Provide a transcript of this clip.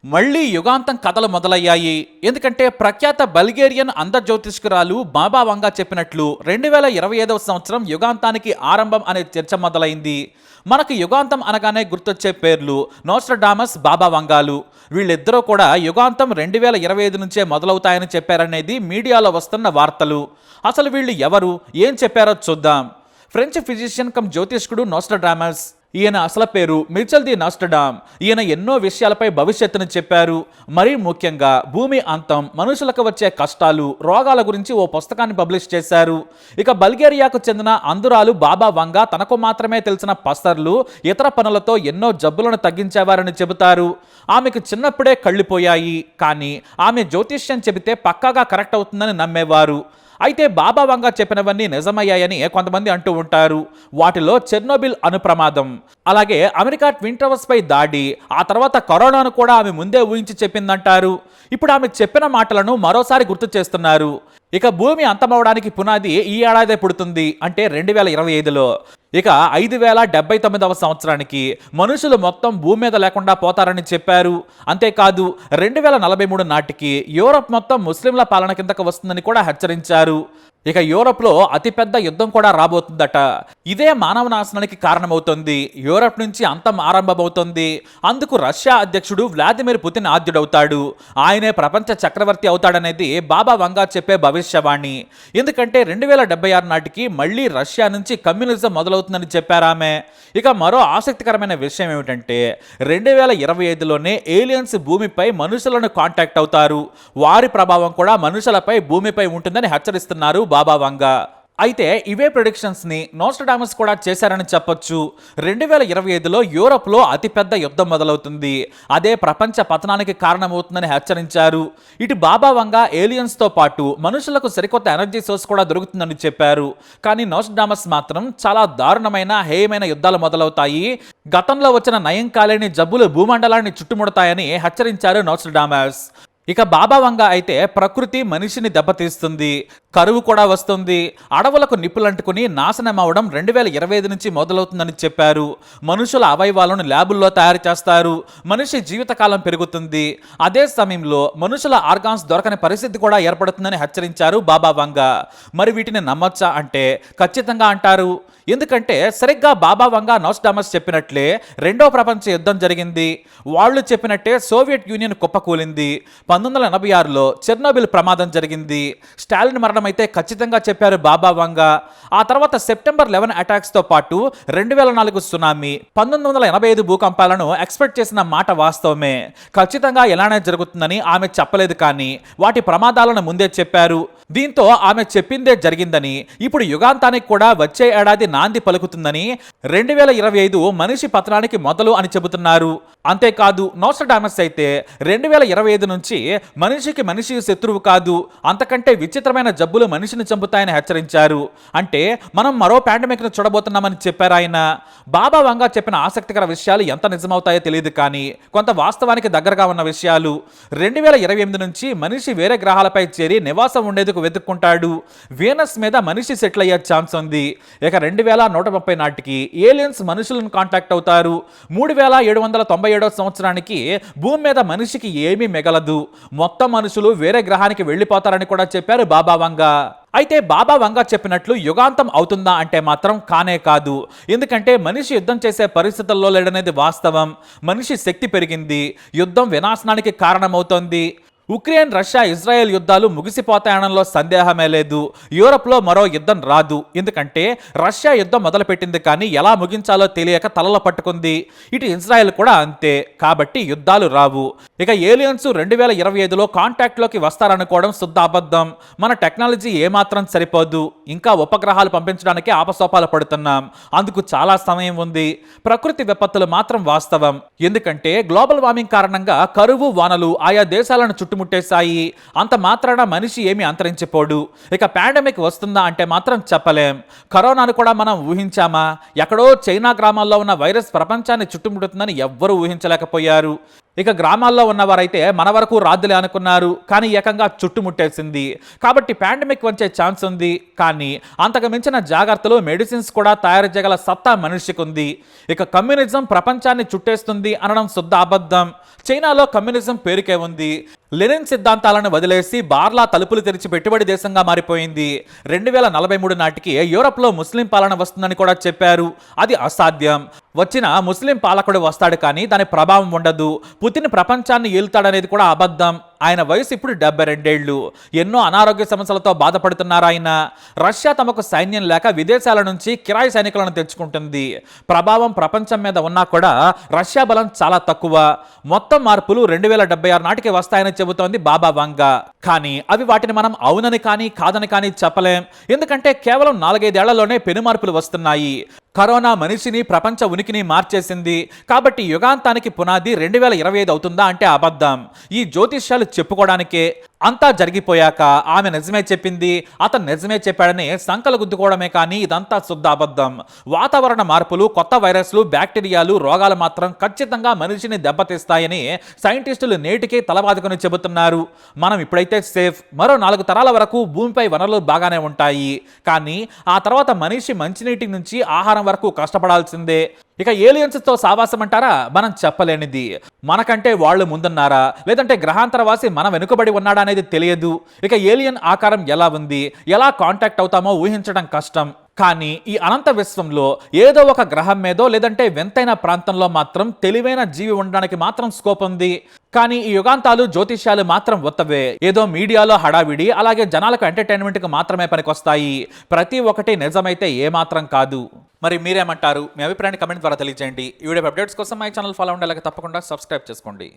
మళ్ళీ యుగాంతం కథలు మొదలయ్యాయి. ఎందుకంటే ప్రఖ్యాత బల్గేరియన్ అంధజ్యోతిష్కురాలు బాబా వంగా చెప్పినట్లు 2025వ సంవత్సరం యుగాంతానికి ఆరంభం అనే చర్చ మొదలైంది. మనకు యుగాంతం అనగానే గుర్తొచ్చే పేర్లు నోస్ట్రడామస్, బాబా వంగాలు. వీళ్ళిద్దరూ కూడా యుగాంతం 2025 నుంచే మొదలవుతాయని చెప్పారనేది మీడియాలో వస్తున్న వార్తలు. అసలు వీళ్ళు ఎవరు, ఏం చెప్పారో చూద్దాం. ఫ్రెంచ్ ఫిజిషియన్ కమ్ జ్యోతిష్కుడు నోస్ట్రడామస్. ఈయన అసలు పేరు మిచెల్ ది నాస్ట్రడామ్. ఈయన ఎన్నో విషయాలపై భవిష్యత్తును చెప్పారు. మరీ ముఖ్యంగా భూమి అంతం, మనుషులకు వచ్చే కష్టాలు, రోగాల గురించి ఓ పుస్తకాన్ని పబ్లిష్ చేశారు. ఇక బల్గేరియాకు చెందిన అందురాలు బాబా వంగా తనకు మాత్రమే తెలిసిన పస్తర్లు, ఇతర పనులతో ఎన్నో జబ్బులను తగ్గించేవారని చెబుతారు. ఆమెకు చిన్నప్పుడే కళ్ళిపోయాయి, కానీ ఆమె జ్యోతిష్యం చెబితే పక్కాగా కరెక్ట్ అవుతుందని నమ్మేవారు. అయితే బాబా వంగా చెప్పినవన్నీ నిజమయ్యాయని కొంతమంది అంటూ ఉంటారు. వాటిలో చెర్నోబిల్ అణుప్రమాదం, అలాగే అమెరికా ట్విన్ టవర్స్ పై దాడి, ఆ తర్వాత కరోనాను కూడా ఆమె ముందే ఊహించి చెప్పిందంటారు. ఇప్పుడు ఆమె చెప్పిన మాటలను మరోసారి గుర్తు చేస్తున్నారు. ఇక భూమి అంతమవడానికి పునాది ఈ ఏడాదే పుడుతుంది, అంటే 2025లో. ఇక 5079వ సంవత్సరానికి మనుషులు మొత్తం భూమి మీద లేకుండా పోతారని చెప్పారు. అంతేకాదు 2043 నాటికి యూరప్ మొత్తం ముస్లింల పాలన కిందకు వస్తుందని కూడా హెచ్చరించారు. ఇక యూరప్లో అతిపెద్ద యుద్ధం కూడా రాబోతుందట. ఇదే మానవ నాశనానికి కారణమవుతుంది. యూరప్ నుంచి అంతం ఆరంభమవుతుంది. అందుకు రష్యా అధ్యక్షుడు వ్లాదిమిర్ పుతిన్ ఆద్యుడవుతాడు. ఆయనే ప్రపంచ చక్రవర్తి అవుతాడనేది బాబా వంగా చెప్పే భవిష్యవాణి. ఎందుకంటే 2076 నాటికి మళ్ళీ రష్యా నుంచి కమ్యూనిజం మొదలవుతుందని చెప్పారామె. ఇక మరో ఆసక్తికరమైన విషయం ఏమిటంటే 2025లోనే ఏలియన్స్ భూమిపై మనుషులను కాంటాక్ట్ అవుతారు. వారి ప్రభావం కూడా మనుషులపై, భూమిపై ఉంటుందని హెచ్చరిస్తున్నారు బాబా వంగా. అయితే ఇవే ప్రిడిక్షన్స్ ని నోస్ట్రడామస్ కూడా చేశారని చెప్పొచ్చు. 2025లో యూరోప్లో అతిపెద్ద యుద్ధం మొదలవుతుంది. అదే ప్రపంచ పతనానికి కారణమవుతుందని హెచ్చరించారు. ఇటు బాబా వంగా ఏలియన్స్ తో పాటు మనుషులకు సరికొత్త ఎనర్జీ సోర్స్ కూడా దొరుకుతుందని చెప్పారు. కానీ నోస్ట్రడామస్ మాత్రం చాలా దారుణమైన, హేయమైన యుద్ధాలు మొదలవుతాయి, గతంలో వచ్చిన నయం కాలేని జబ్బులు భూమండలాన్ని చుట్టుముడతాయని హెచ్చరించారు నోస్ట్రడామస్. ఇక బాబా వంగా అయితే ప్రకృతి మనిషిని దెబ్బతీస్తుంది, కరువు కూడా వస్తుంది, అడవులకు నిప్పులంటుకుని నాశనం అవడం 2025 నుంచి మొదలవుతుందని చెప్పారు. మనుషుల అవయవాలను ల్యాబుల్లో తయారు చేస్తారు, మనిషి జీవితకాలం పెరుగుతుంది. అదే సమయంలో మనుషుల ఆర్గాన్స్ దొరకని పరిస్థితి కూడా ఏర్పడుతుందని హెచ్చరించారు బాబా వంగా. మరి వీటిని నమ్మొచ్చా అంటే ఖచ్చితంగా అంటారు. ఎందుకంటే సరిగ్గా బాబా వంగా నోస్ట్రడామస్ చెప్పినట్లే రెండో ప్రపంచ యుద్ధం జరిగింది. వాళ్ళు చెప్పినట్టే సోవియట్ యూనియన్ కుప్పకూలింది. 1986లో చెర్నోబిల్ ప్రమాదం జరిగింది. స్టాలిన్ మరణం అయితే ఖచ్చితంగా చెప్పారు బాబా వంగా. ఆ తర్వాత సెప్టెంబర్ 11 అటాక్స్తో పాటు 2004 సునామీ, 1985 భూకంపాలను ఎక్స్పెక్ట్ చేసిన మాట వాస్తవమే. ఖచ్చితంగా ఎలానే జరుగుతుందని ఆమె చెప్పలేదు, కానీ వాటి ప్రమాదాలను ముందే చెప్పారు. దీంతో ఆమె చెప్పిందే జరిగిందని, ఇప్పుడు యుగాంతానికి కూడా వచ్చే ఏడాది నాంది పలుకుతుందని, 2025 మనిషి పతనానికి మొదలు అని చెబుతున్నారు. అంతేకాదు నోస్ట్రడామస్ అయితే 2025 నుంచి మనిషికి మనిషి శత్రువు కాదు, అంతకంటే విచిత్రమైన జబ్బులు మనిషిని చంపుతాయని హెచ్చరించారు. అంటే మనం మరో పాండమిక్ ను చూడబోతున్నామని చెప్పారు ఆయన. బాబా వంగా చెప్పిన ఆసక్తికర విషయాలు ఎంత నిజమవుతాయో తెలియదు, కానీ కొంత వాస్తవానికి దగ్గరగా ఉన్న విషయాలు. 2028 నుంచి మనిషి వేరే గ్రహాలపై చేరి నివాసం ఉండేందుకు వెతుక్కుంటాడు. వీనస్ మీద మనిషి సెటిల్ అయ్యే ఛాన్స్ ఉంది. ఇక 2130 నాటికి ఏలియన్స్ మనుషులను కాంటాక్ట్ అవుతారు. 3797వ సంవత్సరానికి భూమి మీద మనిషికి ఏమీ మిగలదు, మొత్తం మనుషులు వేరే గ్రహానికి వెళ్ళిపోతారని కూడా చెప్పారు బాబా వంగా. అయితే బాబా వంగా చెప్పినట్లు యుగాంతం అవుతుందా అంటే మాత్రం కానే కాదు. ఎందుకంటే మనిషి యుద్ధం చేసే పరిస్థితుల్లో లేడనేది వాస్తవం. మనిషి శక్తి పెరిగింది, యుద్ధం వినాశనానికి కారణమవుతోంది. ఉక్రెయిన్, రష్యా, ఇజ్రాయెల్ యుద్ధాలు ముగిసిపోతాయనడంలో సందేహమే లేదు. యూరప్లో మరో యుద్ధం రాదు. ఎందుకంటే రష్యా యుద్ధం మొదలుపెట్టింది, కానీ ఎలా ముగించాలో తెలియక తలలో పట్టుకుంది. ఇటు ఇజ్రాయెల్ కూడా అంతే. కాబట్టి యుద్ధాలు రావు. ఇక ఏలియన్స్ 2025లో కాంటాక్ట్లోకి వస్తారనుకోవడం శుద్ధ అబద్ధం. మన టెక్నాలజీ ఏమాత్రం సరిపోదు. ఇంకా ఉపగ్రహాలు పంపించడానికి ఆపసోపాలు పడుతున్నాం. అందుకు చాలా సమయం ఉంది. ప్రకృతి విపత్తులు మాత్రం వాస్తవం. ఎందుకంటే గ్లోబల్ వార్మింగ్ కారణంగా కరువు, వానలు ఆయా దేశాలను చుట్టుముట్టేశాయి. అంత మాత్రాన మనిషి ఏమీ అంతరించిపోడు. ఇక పాండమిక్ వస్తుందా అంటే మాత్రం చెప్పలేం. కరోనాను కూడా మనం ఊహించామా? ఎక్కడో చైనా గ్రామాల్లో ఉన్న వైరస్ ప్రపంచాన్ని చుట్టుముడుతుందని ఎవ్వరూ ఊహించలేకపోయారు. ఇక గ్రామాల్లో ఉన్నవారైతే మన వరకు రాదులే అనుకున్నారు, కానీ ఏకంగా చుట్టుముట్టేసింది. కాబట్టి పాండమిక్ వచ్చే ఛాన్స్ ఉంది, కానీ అంతకు మించిన జాగ్రత్తలు మెడిసిన్స్ కూడా తయారు చేయగల సత్తా మనిషికి ఉంది. ఇక కమ్యూనిజం ప్రపంచాన్ని చుట్టేస్తుంది అనడం శుద్ధ అబద్ధం. చైనాలో కమ్యూనిజం పేరుకే ఉంది. లెనిన్ సిద్ధాంతాలను వదిలేసి బార్లా తలుపులు తెరిచి పెట్టుబడి దేశంగా మారిపోయింది. 2043 నాటికి యూరప్లో ముస్లిం పాలన వస్తుందని కూడా చెప్పారు. అది అసాధ్యం. వచ్చిన ముస్లిం పాలకుడు వస్తాడు, కానీ దాని ప్రభావం ఉండదు. పుతిన్ ప్రపంచాన్ని ఏలుతాడనేది కూడా అబద్ధం. ఆయన వయసు ఇప్పుడు 72 ఏళ్లు. ఎన్నో అనారోగ్య సమస్యలతో బాధపడుతున్నారు ఆయన. రష్యా తమకు సైన్యం లేక విదేశాల నుంచి కిరాయి సైనికులను తెచ్చుకుంటుంది. ప్రభావం ప్రపంచం మీద ఉన్నా కూడా రష్యా బలం చాలా తక్కువ. మొత్తం మార్పులు 2076 నాటికి వస్తాయని చెబుతోంది బాబా వంగా. కానీ అవి వాటిని మనం అవునని కానీ కాదని కానీ చెప్పలేం. ఎందుకంటే కేవలం 4-5 ఏళ్లలోనే పెను మార్పులు వస్తున్నాయి. కరోనా మనిషిని, ప్రపంచ ఉనికిని మార్చేసింది. కాబట్టి యుగాంతానికి పునాది 2025 అవుతుందా అంటే అబద్ధం. ఈ జ్యోతిష్యాలు చెప్పుకోవడానికే. అంతా జరిగిపోయాక ఆమె నిజమే చెప్పింది, అతను నిజమే చెప్పాడని సంకలు గుద్దుకోవడమే, కానీ ఇదంతా శుద్ధ అబద్ధం. వాతావరణ మార్పులు, కొత్త వైరస్లు, బ్యాక్టీరియాలు, రోగాలు మాత్రం ఖచ్చితంగా మనిషిని దెబ్బతీస్తాయని సైంటిస్టులు నేటికే తలబాదుకొని చెబుతున్నారు. మనం ఇప్పుడైతే సేఫ్. మరో 4 తరాల వరకు భూమిపై వనరులు బాగానే ఉంటాయి, కానీ ఆ తర్వాత మనిషి మంచినీటి నుంచి ఆహారం వరకు కష్టపడాల్సిందే. ఇక ఏలియన్స్తో సావాసం అంటారా? మనం చెప్పలేనిది. మనకంటే వాళ్ళు ముందున్నారా, లేదంటే గ్రహాంతరవాసి మన వెనుకబడి ఉన్నాడా అనేది తెలియదు. ఇక ఏలియన్ ఆకారం ఎలా ఉంది, ఎలా కాంటాక్ట్ అవుతామో ఊహించడం కష్టం. కానీ ఈ అనంత విశ్వంలో ఏదో ఒక గ్రహం మీదో లేదంటే వింతైన ప్రాంతంలో మాత్రం తెలివైన జీవి ఉండడానికి మాత్రం స్కోప్ ఉంది. కానీ ఈ యుగాంతాలు, జ్యోతిష్యాలు మాత్రం ఉత్తవే. ఏదో మీడియాలో హడావిడి, అలాగే జనాలకు ఎంటర్టైన్మెంట్కి మాత్రమే పనికొస్తాయి. ప్రతి ఒక్కటి నిజమైతే ఏమాత్రం కాదు. మరి మీరేమంటారు? మీ అభిప్రాయాన్ని కమెంట్ ద్వారా తెలియజేయండి. ఈ వీడియో అప్డేట్స్ కోసం మై ఛానల్ ఫాలో అవ్వండి, అలాగే తప్పకుండా సబ్స్క్రైబ్ చేసుకోండి.